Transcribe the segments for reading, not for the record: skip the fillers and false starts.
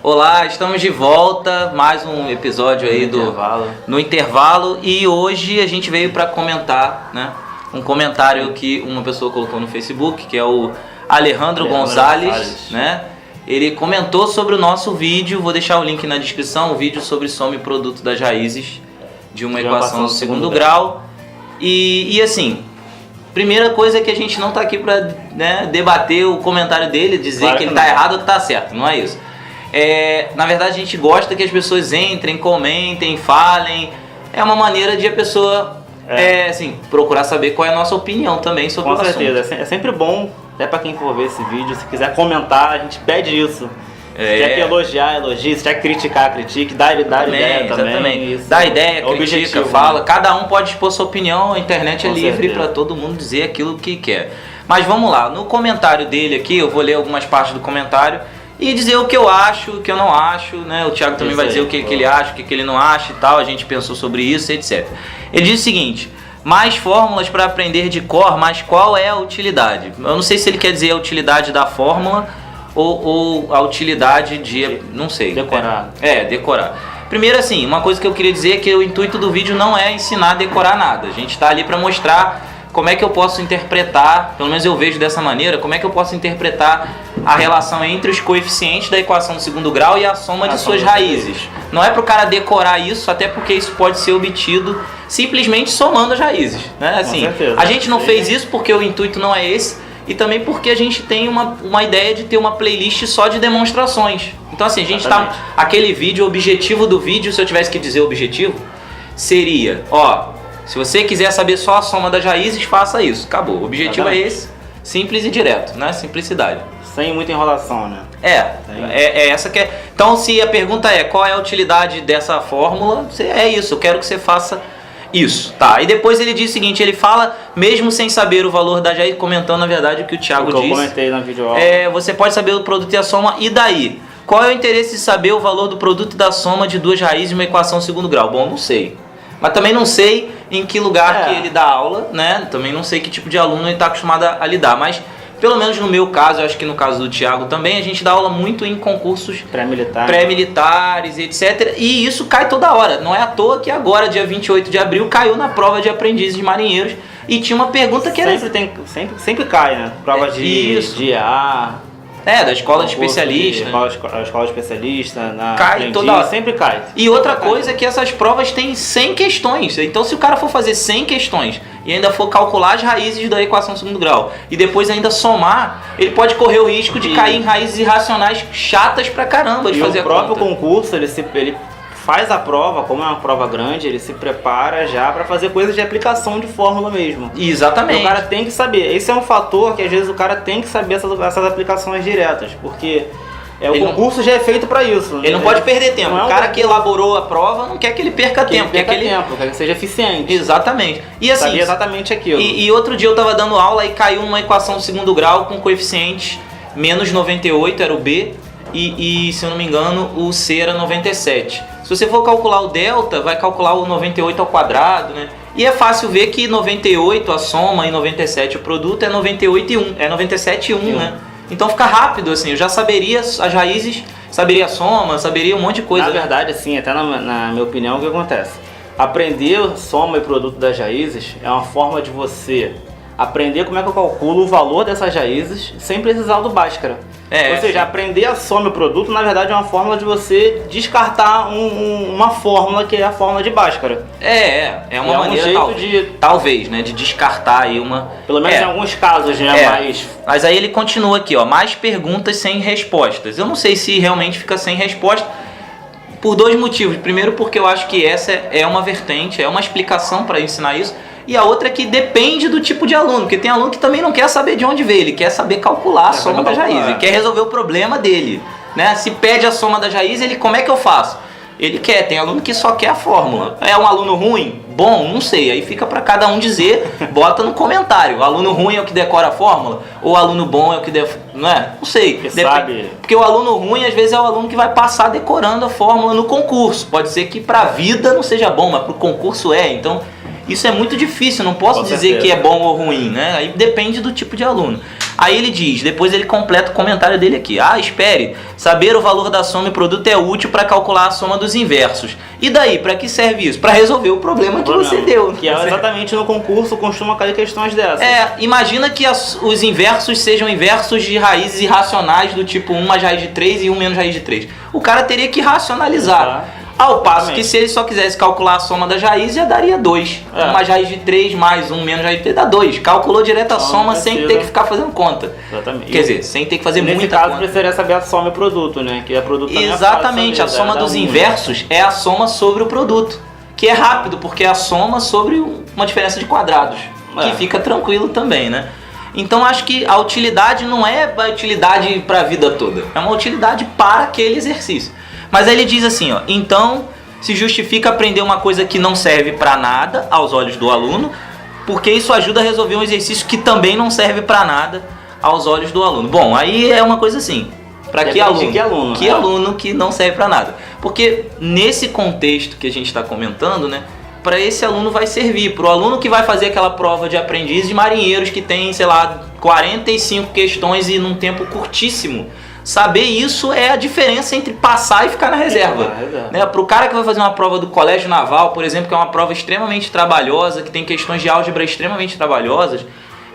Olá, estamos de volta, mais um episódio aí no intervalo, e hoje a gente veio para comentar, né, um comentário que uma pessoa colocou no Facebook, que é o Alejandro Gonzalez, né? Ele comentou sobre o nosso vídeo, vou deixar o link na descrição, o vídeo sobre soma e produto das raízes de uma equação do segundo grau. E assim, primeira coisa é que a gente não está aqui para, né, debater o comentário dele, dizer que ele está errado ou que está certo, não é isso. Na verdade, a gente gosta que as pessoas entrem, comentem, falem. É uma maneira de a pessoa assim, procurar saber qual é a nossa opinião também sobre o assunto. Com certeza, é sempre bom, até para quem for ver esse vídeo, se quiser comentar, a gente pede isso. Se tiver que elogiar, elogie. Se tiver que criticar, critique. Dá ideia também. Isso dá ideia, critica, fala. Né? Cada um pode expor sua opinião, a internet é livre para todo mundo dizer aquilo que quer. Mas vamos lá, no comentário dele aqui, eu vou ler algumas partes do comentário e dizer o que eu acho, o que eu não acho, né? O Thiago também vai dizer o que ele acha, o que ele não acha e tal. A gente pensou sobre isso, etc. Ele diz o seguinte: mais fórmulas para aprender de cor, mas qual é a utilidade? Eu não sei se ele quer dizer a utilidade da fórmula ou a utilidade de, não sei. Decorar. Decorar. Primeiro, assim, uma coisa que eu queria dizer é que o intuito do vídeo não é ensinar a decorar nada. A gente está ali para mostrar como é que eu posso interpretar, pelo menos eu vejo dessa maneira, como é que eu posso interpretar a relação entre os coeficientes da equação do segundo grau e a soma de suas raízes. Não é para o cara decorar isso, até porque isso pode ser obtido simplesmente somando as raízes, né? Assim, a gente não fez isso porque o intuito não é esse, e também porque a gente tem uma ideia de ter uma playlist só de demonstrações. Então assim, a gente tá... Aquele vídeo, o objetivo do vídeo, se eu tivesse que dizer o objetivo, seria, se você quiser saber só a soma das raízes, faça isso. Acabou. O objetivo é esse. Simples e direto, né? Simplicidade. Sem muita enrolação, né? É essa que é. Então, se a pergunta é qual é a utilidade dessa fórmula, é isso. Eu quero que você faça isso. Tá. E depois ele diz o seguinte, ele fala, mesmo sem saber o valor da raíz, comentando na verdade o que o Thiago disse. Eu comentei na videoaula. Você pode saber o produto e a soma, e daí? Qual é o interesse de saber o valor do produto e da soma de duas raízes de uma equação segundo grau? Bom, não sei. Mas também não sei em que lugar que ele dá aula, né? Também não sei que tipo de aluno ele está acostumado a lidar. Mas, pelo menos no meu caso, eu acho que no caso do Thiago também, a gente dá aula muito em concursos pré-militares, etc. E isso cai toda hora. Não é à toa que agora, dia 28 de abril, caiu na prova de aprendizes marinheiros. E tinha uma pergunta que era... Sempre cai, né? Prova de A... da escola de especialista. Escola de especialista, cai toda hora. Sempre cai. E outra coisa é que essas provas têm 100 questões. Então, se o cara for fazer 100 questões e ainda for calcular as raízes da equação segundo grau e depois ainda somar, ele pode correr o risco de cair em raízes irracionais chatas pra caramba de fazer a conta. E o próprio concurso, ele faz a prova, como é uma prova grande, ele se prepara já para fazer coisas de aplicação de fórmula mesmo. Exatamente. Então, o cara tem que saber. Esse é um fator que às vezes o cara tem que saber essas aplicações diretas, porque o concurso já é feito para isso. Ele não pode perder tempo. O cara que elaborou a prova não quer que ele perca tempo. Quer que seja eficiente. Exatamente. E assim, sabia exatamente aquilo. E outro dia eu estava dando aula e caiu uma equação segundo grau com coeficiente menos 98, era o B, e se eu não me engano o C era 97. Se você for calcular o delta, vai calcular o 98 ao quadrado, né? E é fácil ver que 98 a soma e 97 o produto é 98 e 1, é 97 e 1, né? Então fica rápido, assim, eu já saberia as raízes, saberia a soma, saberia um monte de coisa. Na verdade, assim, até na minha opinião, o que acontece? Aprender soma e produto das raízes é uma forma de você aprender como é que eu calculo o valor dessas raízes sem precisar do Bhaskara. Ou seja, aprender a soma e o produto, na verdade, é uma fórmula de você descartar uma fórmula que é a fórmula de Bhaskara. É uma maneira, talvez, né, de descartar aí uma... Pelo menos em alguns casos, né, Mas aí ele continua aqui, mais perguntas sem respostas. Eu não sei se realmente fica sem resposta, por dois motivos. Primeiro, porque eu acho que essa é uma vertente, é uma explicação para ensinar isso. E a outra é que depende do tipo de aluno, porque tem aluno que também não quer saber de onde veio, ele quer saber calcular a soma das raízes, ele quer resolver o problema dele, né? Se pede a soma das raízes, ele, como é que eu faço? Ele quer, tem aluno que só quer a fórmula. É um aluno ruim? Bom, não sei, aí fica para cada um dizer, bota no comentário, o aluno ruim é o que decora a fórmula, ou o aluno bom é o que não é? Não sei, porque o aluno ruim às vezes é o aluno que vai passar decorando a fórmula no concurso, pode ser que para a vida não seja bom, mas para o concurso então isso é muito difícil, não posso dizer que é bom ou ruim, né? Aí depende do tipo de aluno. Aí ele diz, depois ele completa o comentário dele aqui. Espere, saber o valor da soma e produto é útil para calcular a soma dos inversos. E daí, para que serve isso? Para resolver o problema que você deu. Que é exatamente no concurso costuma cair questões dessas. Imagina que os inversos sejam inversos de raízes irracionais do tipo 1 mais raiz de 3 e 1 menos raiz de 3. O cara teria que racionalizar. Ao passo que se ele só quisesse calcular a soma das raízes, já daria 2. 1 mais raiz de 3 mais 1 menos raiz de 3 dá 2. Calculou direto a soma sem ter que ficar fazendo conta. Exatamente. Quer dizer, sem ter que fazer muita conta. Nesse caso, precisaria saber a soma e produto, né? Que é produto também. Exatamente, a soma dos inversos é a soma sobre o produto. Que é rápido, porque é a soma sobre uma diferença de quadrados. Que fica tranquilo também, né? Então acho que a utilidade não é a utilidade para a vida toda. É uma utilidade para aquele exercício. Mas aí ele diz assim, então se justifica aprender uma coisa que não serve para nada aos olhos do aluno, porque isso ajuda a resolver um exercício que também não serve para nada aos olhos do aluno. Bom, aí é uma coisa assim, para que aluno? Que aluno que não serve para nada. Porque nesse contexto que a gente está comentando, né, para esse aluno vai servir, para o aluno que vai fazer aquela prova de aprendiz de marinheiros que tem, sei lá, 45 questões e num tempo curtíssimo. Saber isso é a diferença entre passar e ficar na reserva. Né? Para o cara que vai fazer uma prova do Colégio Naval, por exemplo, que é uma prova extremamente trabalhosa, que tem questões de álgebra extremamente trabalhosas,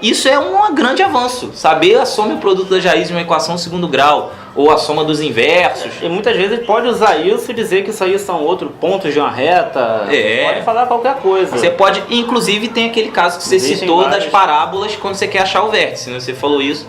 isso é um grande avanço. Saber a soma e o produto das raízes de uma equação de segundo grau, ou a soma dos inversos. E muitas vezes ele pode usar isso e dizer que isso aí são outros pontos de uma reta. Pode falar qualquer coisa. Você pode, inclusive tem aquele caso que você citou das parábolas quando você quer achar o vértice, né? Você falou isso.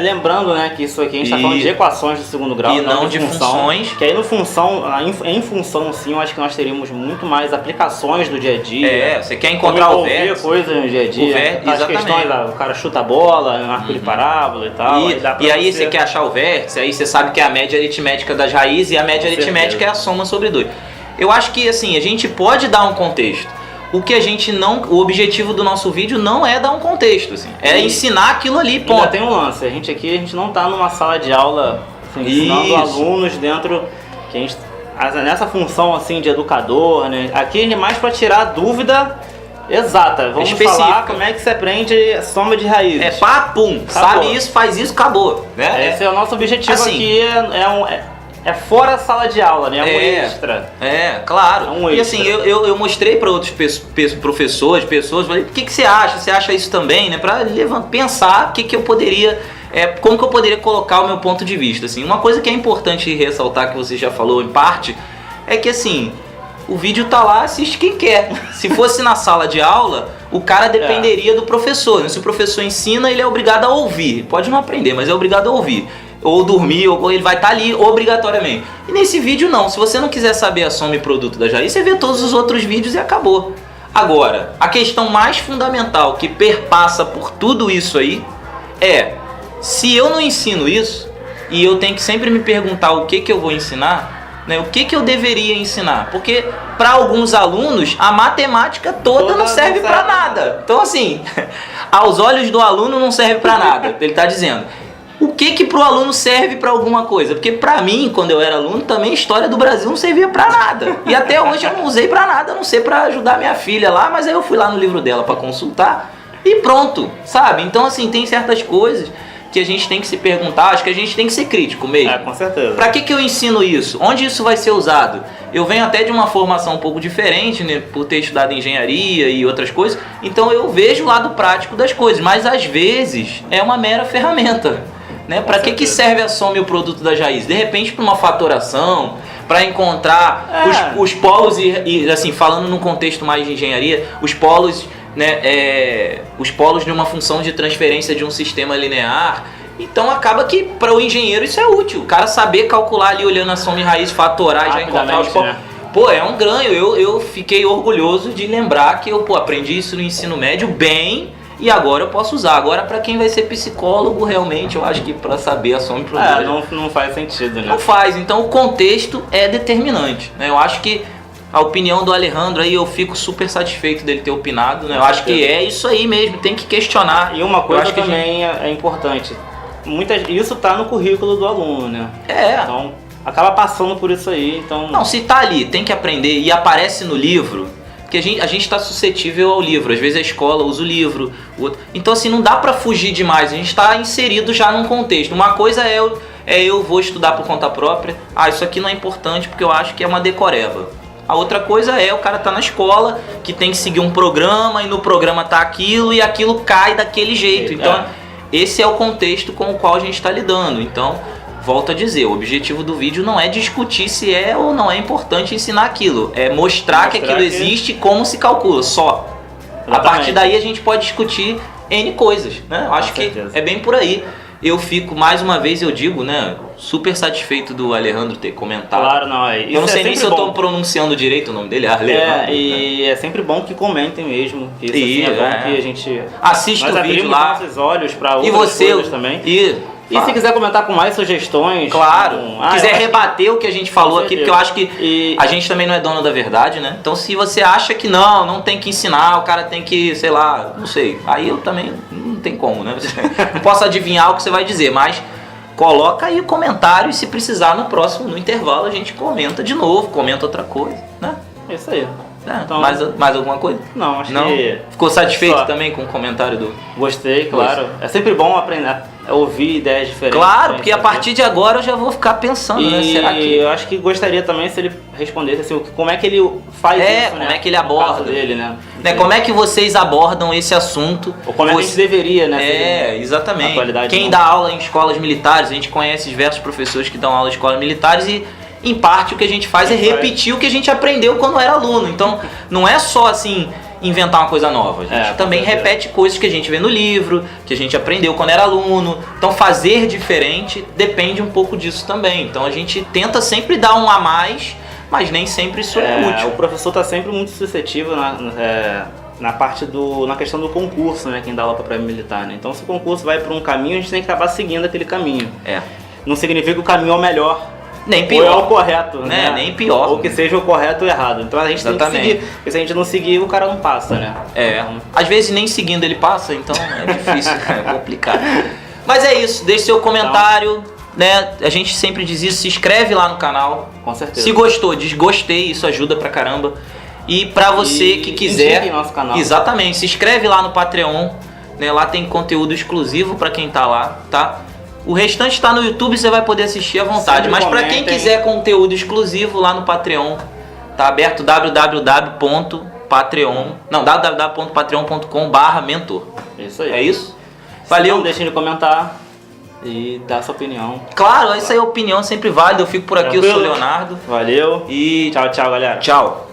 Lembrando, né, que isso aqui a gente está falando de equações de segundo grau e não de funções. Que aí em função sim, eu acho que nós teríamos muito mais aplicações do dia a dia. Você quer encontrar o vértice. Coisa no dia a dia. As questões, o cara chuta a bola, um arco de parábola e tal. E aí você quer achar o vértice, aí você sabe que é a média aritmética das raízes e a média aritmética é a soma sobre 2. Eu acho que assim, a gente pode dar um contexto. O objetivo do nosso vídeo não é dar um contexto, assim, é ensinar aquilo ali, ponto. Ainda tem um lance, a gente não está numa sala de aula assim, ensinando alunos dentro, que a gente, nessa função assim de educador, né? Aqui é mais para tirar a dúvida exata. Vamos falar como é que se aprende a soma de raízes. Sabe isso, faz isso, acabou. Né? Esse é o nosso objetivo assim, aqui, é fora a sala de aula, né? É um extra. Claro. Um e assim, eu mostrei para outros professores, falei, o que você acha? Você acha isso também, né? Para pensar o que eu poderia, como que eu poderia colocar o meu ponto de vista. Assim, uma coisa que é importante ressaltar, que você já falou em parte, é que assim, o vídeo tá lá, assiste quem quer. Se fosse na sala de aula, o cara dependeria do professor. Né? Se o professor ensina, ele é obrigado a ouvir. Pode não aprender, mas é obrigado a ouvir. Ou dormir, ou ele vai estar ali obrigatoriamente. E nesse vídeo não, se você não quiser saber a soma e produto da raízes, você vê todos os outros vídeos e acabou. Agora, a questão mais fundamental que perpassa por tudo isso aí é, se eu não ensino isso, e eu tenho que sempre me perguntar o que eu vou ensinar, né, o que eu deveria ensinar, porque para alguns alunos a matemática toda não serve para nada. Então assim, aos olhos do aluno não serve para nada, ele está dizendo. O que pro aluno serve para alguma coisa? Porque para mim, quando eu era aluno, também a história do Brasil não servia para nada. E até hoje eu não usei para nada, a não ser para ajudar minha filha lá, mas aí eu fui lá no livro dela para consultar e pronto, sabe? Então assim, tem certas coisas que a gente tem que se perguntar, acho que a gente tem que ser crítico mesmo. Com certeza. Para que eu ensino isso? Onde isso vai ser usado? Eu venho até de uma formação um pouco diferente, né, por ter estudado engenharia e outras coisas, então eu vejo o lado prático das coisas, mas às vezes é uma mera ferramenta. Né? Para que serve a soma e o produto das raízes? De repente para uma fatoração, para encontrar os polos e assim, falando num contexto mais de engenharia, os polos, né, os polos de uma função de transferência de um sistema linear. Então acaba que para o engenheiro isso é útil, o cara saber calcular ali olhando a soma e raiz, fatorar e já encontrar os polos. Né? É um ganho, eu fiquei orgulhoso de lembrar que eu aprendi isso no ensino médio bem. E agora eu posso usar. Agora, para quem vai ser psicólogo, realmente, eu acho que para saber a soma e produto... não faz sentido, né? Não faz. Então, o contexto é determinante. Né? Eu acho que a opinião do Alejandro aí, eu fico super satisfeito dele ter opinado. Né? Eu acho que é isso aí mesmo, tem que questionar. E uma coisa também é importante. Isso tá no currículo do aluno, né? Então, acaba passando por isso aí. Então... Não, se tá ali, tem que aprender e aparece no livro... Porque a gente está suscetível ao livro. Às vezes a escola usa o livro, o outro. Então assim, não dá para fugir demais. A gente está inserido já num contexto. Uma coisa eu vou estudar por conta própria. Isso aqui não é importante porque eu acho que é uma decoreba. A outra coisa o cara tá na escola, que tem que seguir um programa, e no programa tá aquilo, e aquilo cai daquele jeito. Então, esse é o contexto com o qual a gente está lidando. Então, volto a dizer, o objetivo do vídeo não é discutir se é ou não é importante ensinar aquilo. É mostrar que aquilo existe e como se calcula, só. Exatamente. A partir daí a gente pode discutir N coisas, né? Eu acho que é bem por aí. Eu fico, mais uma vez eu digo, né, super satisfeito do Alejandro ter comentado. Claro, não, eu não sei nem se eu estou pronunciando direito o nome dele, Alejandro. E é sempre bom que comentem mesmo. Isso assim, é bom que a gente assista o vídeo lá. Nossos olhos para outras coisas também. E se quiser comentar com mais sugestões... Claro, quiser rebater o que a gente falou aqui, porque eu acho que a gente também não é dono da verdade, né? Então se você acha que não tem que ensinar, o cara tem que, sei lá, não sei. Aí eu também não tem como, né? Não posso adivinhar o que você vai dizer, mas coloca aí o comentário e se precisar no próximo, no intervalo, a gente comenta de novo, comenta outra coisa, né? É isso aí. Então, mais alguma coisa? Não, acho que... Ficou satisfeito também com o comentário do... Gostei, claro. É sempre bom aprender, ouvir ideias diferentes. Claro, porque a partir de agora eu já vou ficar pensando, né? Será que... eu acho que gostaria também se ele respondesse assim, como é que ele faz isso, como é que ele aborda dele, né? Como é que vocês abordam esse assunto? Ou como é que a gente deveria, né? Exatamente. Quem dá aula em escolas militares, a gente conhece diversos professores que dão aula em escolas militares e em parte o que a gente faz é repetir o que a gente aprendeu quando era aluno. Então não é só assim inventar uma coisa nova, a gente também repete coisas que a gente vê no livro, que a gente aprendeu quando era aluno. Então fazer diferente depende um pouco disso também. Então a gente tenta sempre dar um a mais, mas nem sempre isso é útil. O professor está sempre muito suscetível na questão do concurso, né? Quem dá aula para prêmio militar, né? Então se o concurso vai para um caminho, a gente tem que acabar seguindo aquele caminho. Não significa que o caminho é o melhor. Nem pior. Ou é o correto, né? Nem pior. Ou que seja o correto ou errado. Então a gente tem que seguir. Porque se a gente não seguir, o cara não passa, né? Às vezes nem seguindo ele passa, então é difícil, é complicado. Mas é isso, deixe seu comentário, né? A gente sempre diz isso, se inscreve lá no canal. Com certeza. Se gostou, diz gostei, isso ajuda pra caramba. E pra você que quiser... Em nosso canal. Exatamente, se inscreve lá no Patreon, né? Lá tem conteúdo exclusivo pra quem tá lá, tá? O restante está no YouTube, você vai poder assistir à vontade. Sempre. Mas para quem quiser conteúdo exclusivo lá no Patreon, tá aberto www.patreon.com/mentor. Isso aí. É isso? Valeu. Não deixem de comentar e dar sua opinião. Claro, isso aí é opinião sempre válida. Eu fico por aqui, eu sou o Leonardo. Valeu. E tchau, galera. Tchau.